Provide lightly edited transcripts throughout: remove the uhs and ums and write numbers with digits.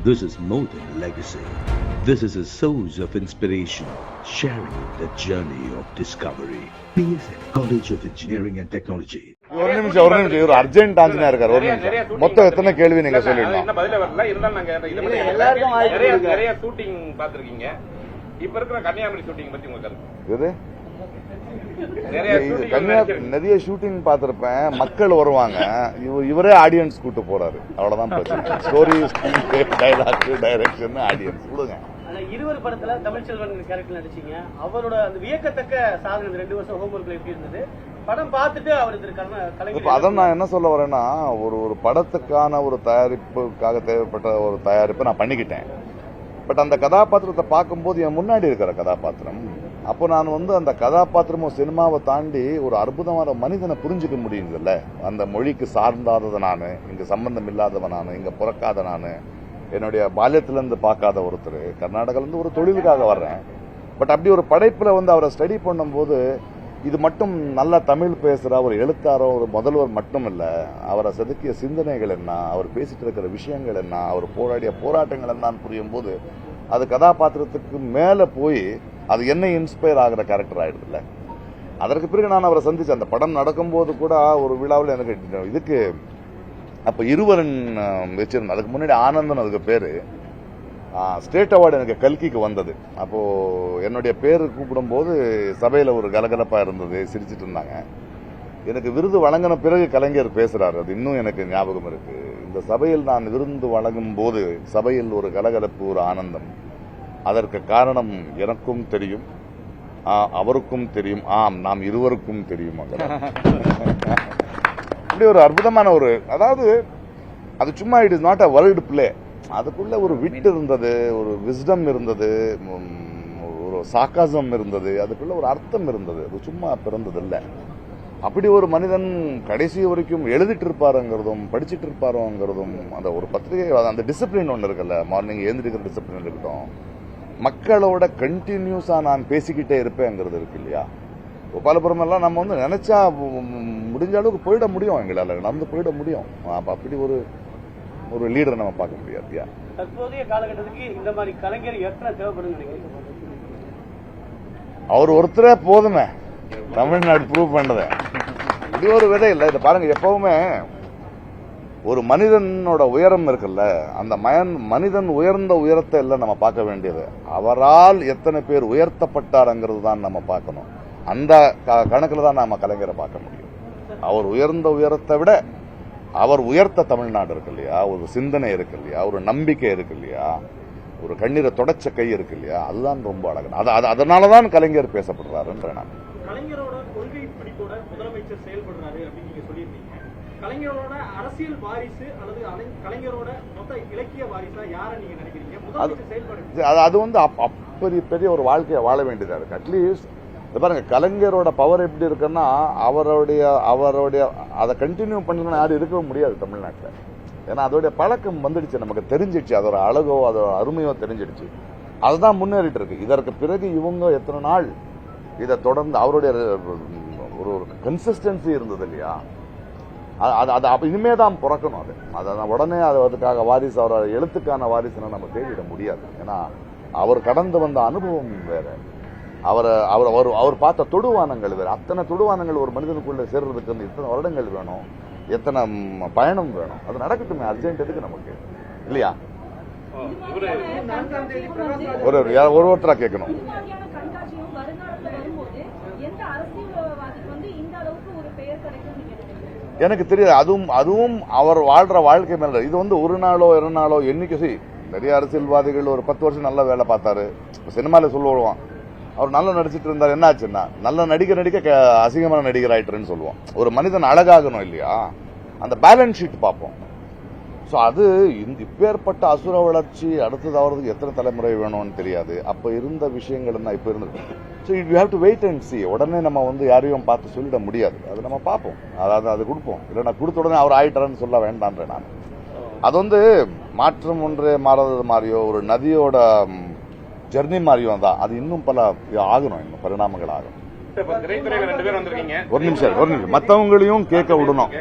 This is more than legacy. This is a source of inspiration, sharing the journey of discovery. PSN College of Engineering and Technology. ஒரு நிமிஷம் இவர் urgent Anjana இருக்காரு. ஒரு நிமிஷம். மொத்தம் எத்தனை கேள்வி நீங்க சொல்லிடலாம்? என்ன பதில வரல இருந்தாலும் நாங்க நிறைய ஷூட்டிங் பாத்துருக்கீங்க. இப்ப இருக்கிற கன்னியாகுமரி ஷூட்டிங் பத்தி உங்களுக்கு இது நிறைய ஷூட்டிங் பாத்திருப்பேன். மக்கள் வருவாங்க, இவரே ஆடியன்ஸ் கூட்டு போறாரு. அவ்வளவுதான் பிரச்சனை. ஸ்டோரி, டைலாக், டைரக்ஷன், ஆடியன்ஸ் விடுங்க. இருவர் படத்துல தமிழ்ச்செல்வன் கேரக்டர் நடிச்சீங்க. அவரோட அந்த வியக்கத்தக்க சாதனை 2 வருஷம் ஹோம்ஒர்க்ல எப்படி இருந்தது? படம் பார்த்துட்டு அவருக்கு அதான் நான் என்ன சொல்ல வரேன்னா, ஒரு படத்துக்கான ஒரு தயாரிப்புக்காக தேவைப்பட்ட ஒரு தயாரிப்பை நான் பண்ணிக்கிட்டேன். பட் அந்த கதாபாத்திரத்தை பார்க்கும்போது என் முன்னாடி இருக்கிற கதாபாத்திரம், அப்போ நான் அந்த கதாபாத்திரமும் சினிமாவை தாண்டி ஒரு அற்புதமான மனிதனை புரிஞ்சுக்க முடியுதுல்ல. அந்த மொழிக்கு சார்ந்தாதது நான், இங்க சம்பந்தம் இல்லாதவன் நான், இங்க பிறக்காத நான், என்னுடைய பால்யத்திலிருந்து பார்க்காத ஒருத்தர், கர்நாடகாவிலிருந்து ஒரு தொழிலுக்காக வர்றேன். பட் அப்படி ஒரு படைப்புல அவரை ஸ்டடி பண்ணும்போது, இது மட்டும் நல்ல தமிழ் பேசுற ஒரு எழுத்தாரோ ஒரு முதல்வர் மட்டும் இல்ல, அவரை செதுக்கிய சிந்தனைகள் என்ன, அவர் பேசிட்டு இருக்கிற விஷயங்கள் என்ன, அவர் போராடிய போராட்டங்கள் என்னன்னு புரியும் போது அது கதாபாத்திரத்துக்கு மேல போய் அது என்ன இன்ஸ்பயர் ஆகிற கேரக்டர் ஆயிடுதுல்ல. அதற்கு பிறகு நான் அவரை சந்திச்சேன். அந்த படம் நடக்கும்போது கூட ஒரு விழாவில் எனக்கு இதுக்கு அப்ப இருவரன் வச்சிருந்தேன். அதுக்கு முன்னாடி ஆனந்தன் அதுக்கு பேரு. ஸ்டேட் அவார்டு எனக்கு கல்கிக்கு வந்தது. அப்போ என்னுடைய பேரு கூப்பிடும் போது சபையில ஒரு கலகலப்பா இருந்தது, சிரிச்சிட்டு இருந்தாங்க. எனக்கு விருது வழங்கின பிறகு கலைஞர் பேசுறாரு, அது இன்னும் எனக்கு ஞாபகம் இருக்கு. இந்த சபையில் நான் விருந்து வழங்கும் போது சபையில் ஒரு கலகலப்பு, ஒரு ஆனந்தம். அதற்கு காரணம் எனக்கும் தெரியும், அவருக்கும் தெரியும், நாம் இருவருக்கும் தெரியும். அப்படி ஒரு அற்புதமான ஒரு, அதாவது அது சும்மா it is not a world play. அதுக்குள்ள ஒரு விட் இருந்தது, ஒரு விஸ்டம் இருந்தது, ஒரு சாக்காசம் இருந்தது, அதுக்குள்ள ஒரு அர்த்தம் இருந்தது. அது சும்மா பிறந்தது இல்ல. அப்படி ஒரு மனிதன் கடைசி வரைக்கும் எழுதிட்டு இருப்பாருங்கிறதும் படிச்சுட்டு இருப்பாருங்கிறதும், அந்த ஒரு பத்திரிகை அந்த டிசிப்ளின் ஒன்று இருக்குல்ல, மார்னிங் எழுந்திருக்கிற டிசிப்ளின் இருக்கட்டும், மக்களோட கண்டினியூஸா நான் பேசிக்கிட்டே இருப்பேங்கிறது இருக்கு இல்லையா. கோபாலபுரம் எல்லாம் நம்ம நினைச்சா முடிஞ்ச அளவுக்கு போயிட முடியும், எங்களால நடந்து போயிட முடியும். அப்படி ஒரு லீடர் நம்ம பார்க்க முடியாது. தற்போதைய காலகட்டத்துக்கு இந்த மாதிரி கலைஞர் எத்தனை தேவைப்படும்? அவர் ஒருத்தரே போதுமே தமிழ்நாடு ப்ரூவ் பண்ணத. இது ஒரு விதை இல்ல. இதை பாருங்க, எப்பவுமே ஒரு மனிதனோட உயரம் இருக்குல்ல, அந்த மனிதன் உயர்ந்த உயரத்தை இல்ல நம்ம பார்க்க வேண்டியது, அவரால் எத்தனை பேர் உயர்த்தப்பட்டாருங்கிறது தான் நம்ம பார்க்கணும். அந்த கணக்குல தான் நாம கலைஞரை பார்க்க முடியும். அவர் உயர்ந்த உயரத்தை விட அவர் உயர்த்த தமிழ்நாடு இருக்கு இல்லையா, ஒரு சிந்தனை இருக்கு இல்லையா, ஒரு நம்பிக்கை இருக்கு இல்லையா, ஒரு கண்ணீரை தொடச்ச கை இருக்கு இல்லையா, அதுதான் ரொம்ப அழகு. அதனாலதான் கலைஞர் பேசப்படுறாருன்ற நான். கலைஞரோட கொள்கை பிடிப்போட முதலமைச்சர் செயல்படுறாரு அப்படின்னு நீங்க சொல்லியிருந்தீங்க. கலைஞரோட அரசியல் வாரிசு அல்லது கலைஞரோட மொத்த இலக்கிய வாரிசா யாரை நீங்க நினைக்கிறீங்க? முதலமைச்சர் செயல்படுறது அது பெரிய ஒரு வாழ்க்கையை வாழ வேண்டியதா இருக்கு. அட்லீஸ்ட் பாருங்க, கலைஞரோட பவர் எப்படி இருக்குன்னா, அவருடைய அதை கண்டினியூ பண்ணலாம் யாரும் இருக்கவே முடியாது தமிழ்நாட்டில். ஏன்னா அதோடைய பழக்கம் வந்துடுச்சு, நமக்கு தெரிஞ்சிடுச்சு, அதோட அழகோ அதோட அருமையோ தெரிஞ்சிடுச்சு. அதுதான் முன்னேறிட்டு இருக்கு. இதற்கு பிறகு இவங்க எத்தனை நாள் இதை தொடர்ந்து அவருடைய ஒரு கன்சிஸ்டன்சி இருந்தது இல்லையா, அது இனிமேதான் பிறக்கணும். அது உடனே அதுக்காக வாரிசு, அவரோட எழுத்துக்கான வாரிசுன்னு நம்ம தேடிட முடியாது. ஏன்னா அவர் கடந்து வந்த அனுபவம் வேற, அவர் பார்த்த தொடுவானங்கள் வேற. அத்தனை தொடுவானங்கள் ஒரு மனிதனுக்குள்ள சேர்றதுக்கு இத்தனை வருடங்கள் வேணும், எத்தனை பயணம் வேணும். அது நடக்கட்டுமே, அர்ஜென்ட் எதுக்கு நமக்கு இல்லையா? ஒருத்தரா கேட்கணும். எனக்கு தெரியாது. அதுவும் அவர் வாழ்ற வாழ்க்கை மேல. இது ஒரு நாளோ 2 நாளோ எண்ணிக்கை. நிறைய அரசியல்வாதிகள் ஒரு 10 வருஷம் நல்ல வேலை பார்த்தாரு, சினிமால சொல்லுவான். அவர் நல்லா நடிச்சிட்டு இருந்தார், என்ன ஆச்சுன்னா நல்ல நடிக்க அசிங்கமான நடிகர் ஆயிட்டுன்னு சொல்லுவோம். ஒரு மனிதன் அழகாகணும் இல்லையா, அந்த பேலன்ஸ் ஷீட் பார்ப்போம். ஸோ அது இப்பேற்பட்ட அசுர வளர்ச்சி அடுத்தது அவருக்கு எத்தனை தலைமுறை வேணும்னு தெரியாது. அப்ப இருந்த விஷயங்கள் தான் இப்ப இருந்தது. So you have to wait and see. உடனே நம்ம யாரையும் பார்த்து சொல்லிட முடியாது. அது நம்ம பார்ப்போம், அதாவது அது கொடுப்போம். இல்லைன்னா கொடுத்த உடனே அவர் ஆயிட்டாருன்னு சொல்ல வேண்டான்றேன் நான். அது மாற்றம் ஒன்றே மாறாதது மாதிரியோ, ஒரு நதியோட ஜெர்னி மாதிரியும் தான். அது இன்னும் பல ஆகணும், இன்னும் பரிணாமங்கள் ஆகும். ஒரு நிமிஷம் மத்தவங்களையும் கேட்க விடணும்.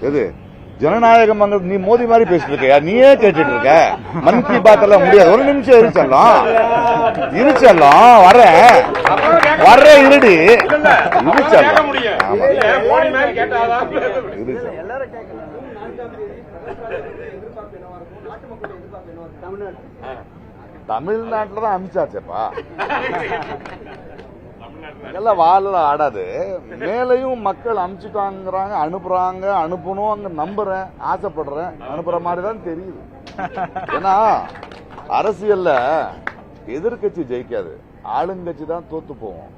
எது ஜனநாயகம் நீ மோடி மாதிரி பேசிட்டு இருக்க, நீயே கேட்டுட்டு இருக்க. மன் கி பாத் எல்லாம் முடியாது. ஒரு நிமிஷம் இருச்சல்லாம் வர்ற இருடி இருச்சல்லாம். தமிழ்நாட்டுல தான் அமிச்சாச்சேப்பா, எல்லாம் வாழ ஆடாது. மேலையும் மக்கள் அனுப்பிச்சுட்டாங்கிறாங்க, அனுப்புறாங்க, அனுப்பணும் அங்க நம்புறேன், ஆசைப்படுறேன், அனுப்புற மாதிரி தான் தெரியுது. ஏன்னா அரசியல்ல எதிர்கட்சி ஜெயிக்காது, ஆளுங்கட்சி தான் தோத்து போவோம்.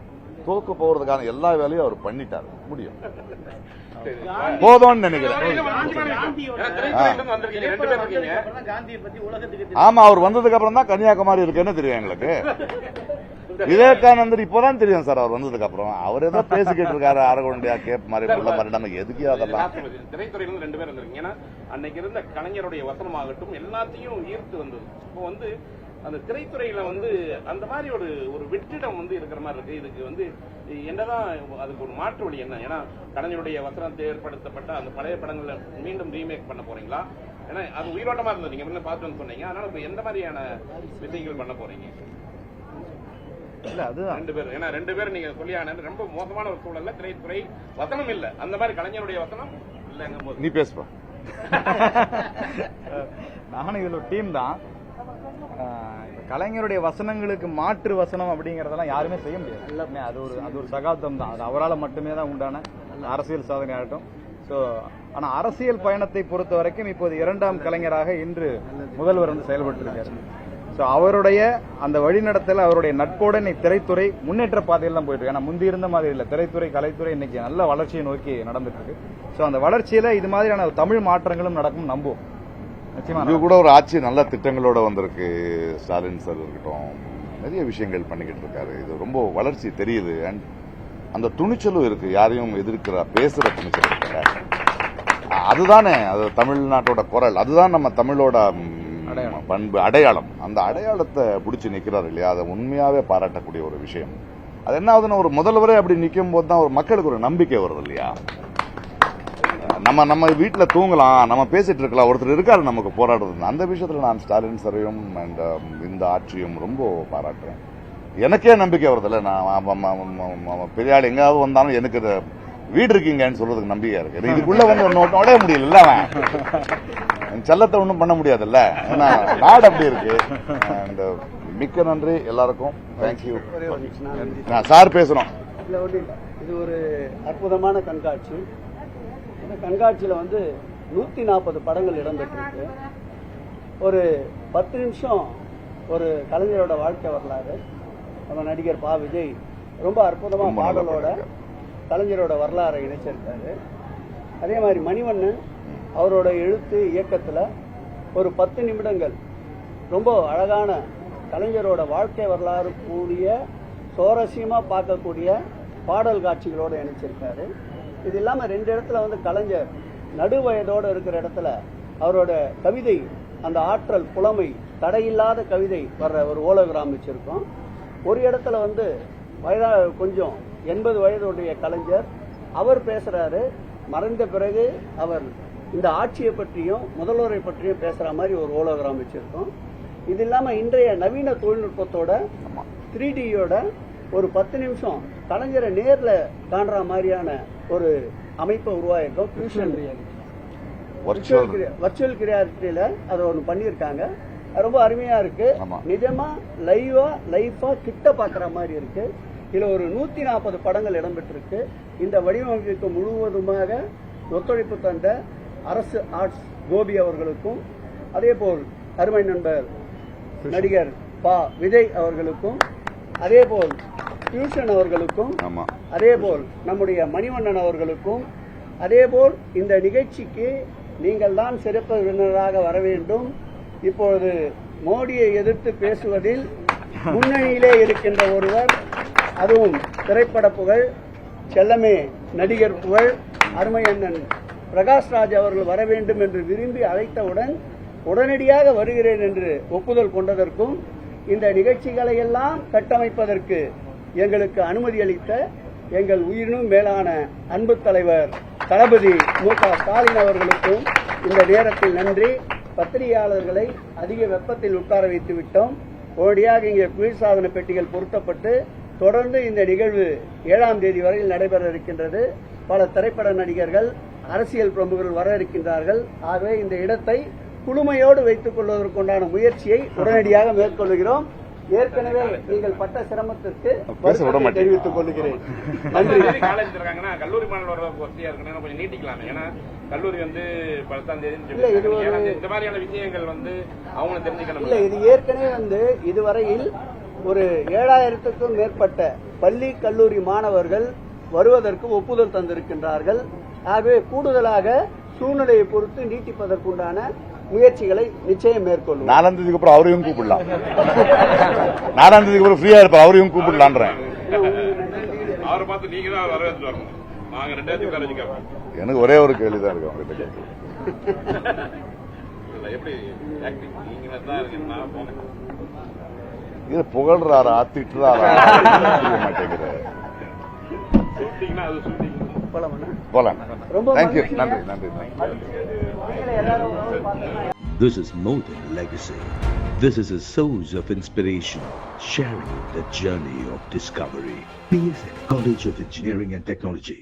தோக்கு போறதுக்கான எல்லா வேலையும் அவர் பண்ணிட்டாரு, முடியும் போதும்னு நினைக்கிறேன். ஆமா, அவர் வந்ததுக்கு அப்புறம் தான் கன்னியாகுமரி இருக்குன்னு தெரியும் எங்களுக்கு. விவேகானந்தர் இப்பதான் தெரியும் சார், அவர் வந்ததுக்கு அப்புறம். அவர் ஏதோ பேசிக்கிட்டு இருக்காரு, அரகொண்டியா கேப் மாதிரி உள்ள மாதிரி, நமக்கு எதுக்கு அதெல்லாம். திரைத்துறையில 2 பேர் வந்திருக்கீங்க. ஏன்னா அன்னைக்கு இருந்த கலைஞருடைய வசனமாகட்டும் எல்லாத்தையும் ஈர்த்து வந்தது. இப்போ அந்த திரைத்துறையில அந்த மாதிரி ஒரு வெற்றிடம் இருக்கிற மாதிரி இருக்கு. இதுக்கு என்னதான் அதுக்கு ஒரு மாற்று வழி என்ன? ஏன்னா கலைஞருடைய வசனத்தை ஏற்படுத்தப்பட்ட அந்த பழைய படங்களை மீண்டும் ரீமேக் பண்ண போறீங்களா? ஏன்னா அது உயிரோட்டமா இருந்தது, நீங்க முன்ன பார்த்துன்னு சொன்னீங்க. அதனால இப்ப எந்த மாதிரியான விஷயங்கள் பண்ண போறீங்க? இல்ல அதுதான் 2 பேர், ஏன்னா 2 பேர் நீங்க சொல்லியான ரொம்ப மோசமான ஒரு சூழல்ல திரைத்துறை வசனம் இல்ல, அந்த மாதிரி கலைஞருடைய வசனம் இல்லங்கும் போது நீ பேசுப்பா. நானும் இதுல டீம் தான். கலைஞருடைய வசனங்களுக்கு மாற்று வசனம் அப்படிங்கறதெல்லாம் யாருமே செய்ய முடியாது. அது ஒரு சகாப்தம் தான், அது அவரால் மட்டுமே தான் உண்டான அரசியல் சாதனை ஆகட்டும். ஸோ ஆனா அரசியல் பயணத்தை பொறுத்த வரைக்கும் இப்போது 2ஆம் கலைஞராக இன்று முதல்வர் செயல்பட்டு இருக்காரு. ஸோ அவருடைய அந்த வழிநடத்தல, அவருடைய நட்போட இன்னைக்கு திரைத்துறை முன்னேற்ற பாதையில் தான் போயிட்டு இருக்கு. ஏன்னா முந்தி இருந்த மாதிரி இல்ல, திரைத்துறை கலைத்துறை இன்னைக்கு நல்ல வளர்ச்சியை நோக்கி நடந்துட்டு இருக்கு. ஸோ அந்த வளர்ச்சியில இது மாதிரியான தமிழ் மாற்றங்களும் நடக்கும் நம்புவோம். இது கூட ஒரு ஆட்சி நல்ல திட்டங்களோட வந்திருக்கு. ஸ்டாலின் சார் இருக்கட்டும், நிறைய விஷயங்கள் பண்ணிக்கிட்டு இருக்காரு. இது ரொம்ப வளர்ச்சி தெரியுது. அண்ட் அந்த துணிச்சலும் இருக்கு, யாரையும் எதிர்க்கிற பேசுற துணிச்சல் இருக்குல்ல, அதுதானே அது தமிழ்நாட்டோட குரல், அதுதான் நம்ம தமிழோட பண்பு, அடையாளம். அந்த அடையாளத்தை பிடிச்சி நிக்கிறாரு இல்லையா, அதை உண்மையாவே பாராட்டக்கூடிய ஒரு விஷயம். அது என்ன ஆகுதுன்னா, ஒரு முதல்வரே அப்படி நிற்கும் போது தான் ஒரு மக்களுக்கு ஒரு நம்பிக்கை வருது இல்லையா. நம்ம வீட்டுல தூங்கலாம், நம்ம பேசிட்டு இருக்கலாம், ஒருத்தர் இருக்காரு நமக்கு போராடுறது. அந்த விஷயத்துல நான் ஸ்டாலின் சாரையும் அண்ட் இந்த ஆட்சியும் ரொம்ப பாராட்டுறேன். எனக்கே நம்பிக்கை வருது இல்ல, நான் பெரிய ஆள் எங்காவது வந்தாலும் எனக்கு வீடு இருக்கீங்கன்னு சொல்றதுக்கு நம்பிக்கையா இருக்கு. இதுக்குள்ள நுழைய முடியல, அவன் செல்லத்தை ஒன்றும் பண்ண முடியாதுல்ல, ஏன்னா நாடு அப்படி இருக்கு. அண்ட் மிக்க நன்றி எல்லாருக்கும், தேங்க்யூ. சார் பேசணும். இது ஒரு அற்புதமான கண்காட்சி. இந்த கண்காட்சியில 140 படங்கள் இடம்பெற்றிருக்கு. ஒரு 10 நிமிஷம் ஒரு கலைஞரோட வாழ்க்கை வரலாறு, நம்ம நடிகர் பா. விஜய் ரொம்ப அற்புதமா பாடலோட கலைஞரோட வரலாறை இணைச்சிருக்காரு. அதே மாதிரி மணிவண்ணன் அவரோட எழுத்து இயக்கத்துல ஒரு 10 நிமிடங்கள் ரொம்ப அழகான கலைஞரோட வாழ்க்கை வரலாறு கூடிய சுவாரஸ்யமா பார்க்கக்கூடிய பாடல் காட்சிகளோட இணைச்சிருக்காரு. இது இல்லாம 2 இடத்துல கலைஞர் நடுவயதோட இருக்கிற இடத்துல அவரோட கவிதை, அந்த ஆற்றல், புலமை, தடையில்லாத கவிதை வர்ற ஒரு ஓலோகிராம் வச்சிருக்கோம். ஒரு இடத்துல கொஞ்சம் 80 வயதுடைய கலைஞர் அவர் பேசுறாரு. மறைந்த பிறகு அவர் இந்த ஆட்சியை பற்றியும் முதல்வரை பற்றியும் பேசுற மாதிரி ஒரு ஓலோகிராம் வச்சிருக்கோம். இது இல்லாம இன்றைய நவீன தொழில்நுட்பத்தோட 3Dயோட ஒரு 10 நிமிஷம் கலைஞரை நேர்ல காண்ற மாதிரியான ஒரு அமைப்பை உருவாயிருக்கோம். வர்ச்சுவல் கிரியாலிட்டியில அதை ஒன்று பண்ணியிருக்காங்க. ரொம்ப அருமையா இருக்கு. நிஜமா லைஃபா கிட்ட பாக்குற மாதிரி இருக்கு. இதுல ஒரு 140 படங்கள் இடம்பெற்றிருக்கு. இந்த வடிவமைப்புக்கு முழுவதுமாக ஒத்துழைப்பு தந்த அரசு ஆர்ட்ஸ் கோபி அவர்களுக்கும், அதே போல் அருமை நண்பர் நடிகர் பா. விஜய் அவர்களுக்கும், அதே போல் டியூஷன் அவர்களுக்கும், அதே போல் நம்முடைய மணிவண்ணன் அவர்களுக்கும், அதே போல் இந்த நிகழ்ச்சிக்கு நீங்கள் தான் சிறப்பு விருந்தினராக வர வேண்டும். இப்பொழுது மோடியை எதிர்த்து பேசுவதில் முன்னணியிலே இருக்கின்ற ஒருவர், அதுவும் திரைப்பட புகழ், செல்லமே நடிகர் புகழ் அருமை அண்ணன் பிரகாஷ்ராஜ் அவர்கள் வர வேண்டும் என்று விரும்பி அழைத்தவுடன் உடனடியாக வருகிறேன் என்று ஒப்புதல் கொண்டதற்கும், இந்த நிகழ்ச்சிகளை எல்லாம் கட்டமைப்பதற்கு எங்களுக்கு அனுமதி அளித்த எங்கள் உயிரினும் மேலான அன்பு தலைவர் தளபதி மு.க. ஸ்டாலின் அவர்களுக்கும் இந்த நேரத்தில் நன்றி. பத்திரிகையாளர்களை அதிக வெப்பத்தில் உட்கார வைத்து விட்டோம். உடனடியாக இங்கே குளிர்சாதன பெட்டிகள் பொருத்தப்பட்டு தொடர்ந்து இந்த நிகழ்வு 7ஆம் தேதி வரையில் நடைபெற இருக்கின்றது. பல திரைப்பட நடிகர்கள், அரசியல் பிரமுகர்கள் வர இருக்கின்றார்கள். ஆகவே இந்த இடத்தை குளுமையோடு வைத்துக் கொள்வதற்குண்டான முயற்சியை உடனடியாக மேற்கொள்கிறோம். ஏற்கனவே நீங்கள் பட்ட சிரமத்திற்கு வருத்தத்தை தெரிவித்துக் கொள்கிறேன். நன்றி. காலேஜ் இருக்காங்கன்னா கல்லூரி மாணவர் வசதியா இருக்கணும், கொஞ்சம் நீட்டிக்கலாம். ஏன்னா கல்லூரி வந்து 10ஆம் தேதி இந்த மாதிரியான விஷயங்கள் வந்து அவங்க தெரிஞ்சுக்கணும். இல்ல, இது ஏற்கனவே இதுவரையில் ஒரு 7000க்கும் மேற்பட்ட பள்ளி கல்லூரி மாணவர்கள் வருவதற்கு ஒப்புதல் தந்திருக்கின்றார்கள். ஆகவே கூடுதலாக சூழ்நிலையை பொறுத்து நீட்டிப்பதற்குண்டான முயற்சிகளை நிச்சயம் மேற்கொள்ளும். 4ஆம் தேதிக்கு அப்புறம் அவரையும் கூப்பிடலாம். 4ஆம் தேதிக்கு அப்புறம் ஃப்ரீயா இருப்பார், அவரையும் கூப்பிடலான்றேன். அவரை பார்த்து நீங்க தான் வரவேற்று வரணும். நாங்க 2 காலேஜ் கேட்போம். எனக்கு ஒரே ஒரு கேள்விதான் இருக்கு அவங்ககிட்ட கேட்க. எப்படி ஆக்டிங் நீங்க தான் இருக்கு, நான் போனேன். இது புகழ்றாரா திட்டுறாரா மாட்டேங்கிற. ஷூட்டிங்னா அது ஷூட்டிங் போலாம். ரொம்ப தேங்க்யூ. நன்றி நன்றி. This is more than legacy. This is a source of inspiration, sharing the journey of discovery. PSN College of Engineering and Technology.